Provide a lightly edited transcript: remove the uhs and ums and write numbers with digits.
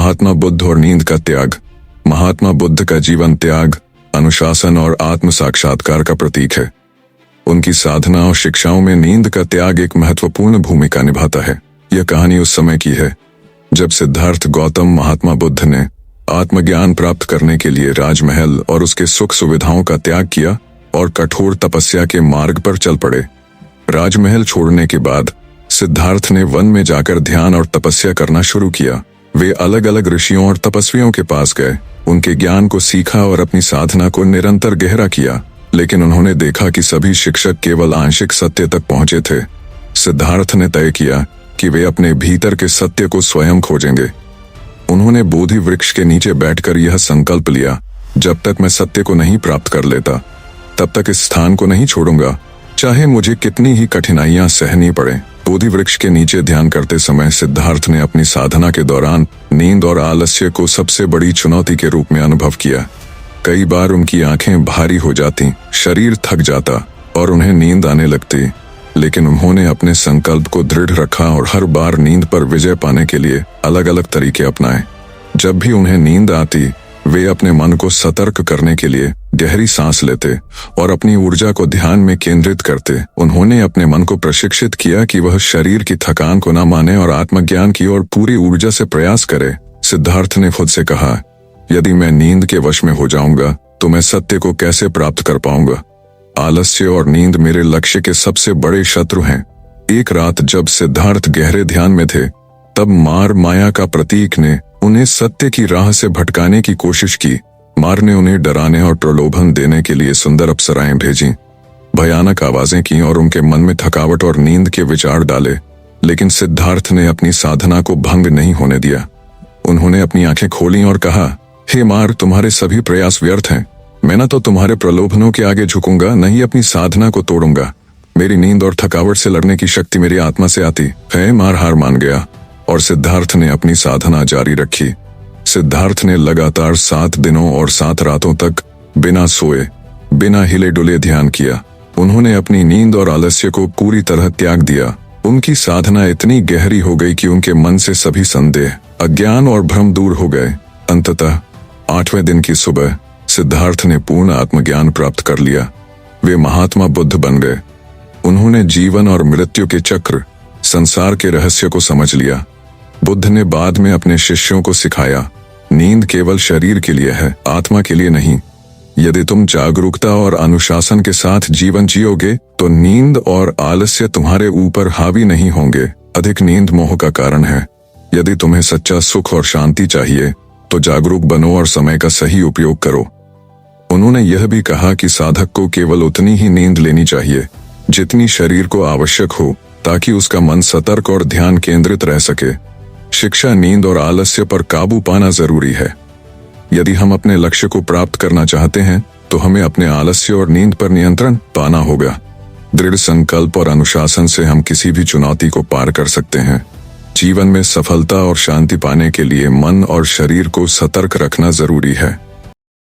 महात्मा बुद्ध और नींद का त्याग। महात्मा बुद्ध का जीवन त्याग, अनुशासन और आत्म साक्षात्कार का प्रतीक है। उनकी साधना और शिक्षाओं में नींद का त्याग एक महत्वपूर्ण भूमिका निभाता है। यह कहानी उस समय की है जब सिद्धार्थ गौतम महात्मा बुद्ध ने आत्मज्ञान प्राप्त करने के लिए राजमहल और उसके सुख सुविधाओं का त्याग किया और कठोर तपस्या के मार्ग पर चल पड़े। राजमहल छोड़ने के बाद सिद्धार्थ ने वन में जाकर ध्यान और तपस्या करना शुरू किया। वे अलग अलग ऋषियों और तपस्वियों के पास गए, उनके ज्ञान को सीखा और अपनी साधना को निरंतर गहरा किया। लेकिन उन्होंने देखा कि सभी शिक्षक केवल आंशिक सत्य तक पहुंचे थे। सिद्धार्थ ने तय किया कि वे अपने भीतर के सत्य को स्वयं खोजेंगे। उन्होंने बोधि वृक्ष के नीचे बैठकर यह संकल्प लिया, जब तक मैं सत्य को नहीं प्राप्त कर लेता तब तक इस स्थान को नहीं छोड़ूंगा, चाहे मुझे कितनी ही कठिनाइयां सहनी पड़े। बोधि वृक्ष के नीचे ध्यान करते समय सिद्धार्थ ने अपनी साधना के दौरान नींद और आलस्य को सबसे बड़ी चुनौती के रूप में अनुभव किया। कई बार उनकी आंखें भारी हो जाती, शरीर थक जाता और उन्हें नींद आने लगती। लेकिन उन्होंने अपने संकल्प को दृढ़ रखा और हर बार नींद पर विजय पाने के लिए अलग अलग तरीके अपनाए। जब भी उन्हें नींद आती, वे अपने मन को सतर्क करने के लिए गहरी सांस लेते और अपनी ऊर्जा को ध्यान में केंद्रित करते। उन्होंने अपने मन को प्रशिक्षित किया कि वह शरीर की थकान को न माने और आत्मज्ञान की ओर पूरी ऊर्जा से प्रयास करे। सिद्धार्थ ने खुद से कहा, यदि मैं नींद के वश में हो जाऊंगा तो मैं सत्य को कैसे प्राप्त कर पाऊंगा। आलस्य और नींद मेरे लक्ष्य के सबसे बड़े शत्रु हैं। एक रात जब सिद्धार्थ गहरे ध्यान में थे, तब माया का प्रतीक ने उन्हें सत्य की राह से भटकाने की कोशिश की। मार ने उन्हें डराने और प्रलोभन देने के लिए सुंदर अप्सराएं भेजी, भयानक आवाजें की और उनके मन में थकावट और नींद के विचार डाले। लेकिन सिद्धार्थ ने अपनी साधना को भंग नहीं होने दिया। उन्होंने अपनी आंखें खोली और कहा, हे मार, तुम्हारे सभी प्रयास व्यर्थ हैं। मैं न तो तुम्हारे प्रलोभनों के आगे झुकूंगा, न ही अपनी साधना को तोड़ूंगा। मेरी नींद और थकावट से लड़ने की शक्ति मेरी आत्मा से आती है। मार हार मान गया और सिद्धार्थ ने अपनी साधना जारी रखी। सिद्धार्थ ने लगातार 7 दिनों और 7 रातों तक बिना सोए, बिना हिले डुले ध्यान किया। उन्होंने अपनी नींद और आलस्य को पूरी तरह त्याग दिया। उनकी साधना इतनी गहरी हो गई कि उनके मन से सभी संदेह, अज्ञान और भ्रम दूर हो गए। अंततः 8वें दिन की सुबह सिद्धार्थ ने पूर्ण आत्मज्ञान प्राप्त कर लिया। वे महात्मा बुद्ध बन गए। उन्होंने जीवन और मृत्यु के चक्र, संसार के रहस्य को समझ लिया। बुद्ध ने बाद में अपने शिष्यों को सिखाया, नींद केवल शरीर के लिए है, आत्मा के लिए नहीं। यदि तुम जागरूकता और अनुशासन के साथ जीवन जियोगे तो नींद और आलस्य तुम्हारे ऊपर हावी नहीं होंगे। अधिक नींद मोह का कारण है। यदि तुम्हें सच्चा सुख और शांति चाहिए तो जागरूक बनो और समय का सही उपयोग करो। उन्होंने यह भी कहा कि साधक को केवल उतनी ही नींद लेनी चाहिए जितनी शरीर को आवश्यक हो, ताकि उसका मन सतर्क और ध्यान केंद्रित रह सके। शिक्षा, नींद और आलस्य पर काबू पाना जरूरी है। यदि हम अपने लक्ष्य को प्राप्त करना चाहते हैं तो हमें अपने आलस्य और नींद पर नियंत्रण पाना होगा। दृढ़ संकल्प और अनुशासन से हम किसी भी चुनौती को पार कर सकते हैं। जीवन में सफलता और शांति पाने के लिए मन और शरीर को सतर्क रखना जरूरी है।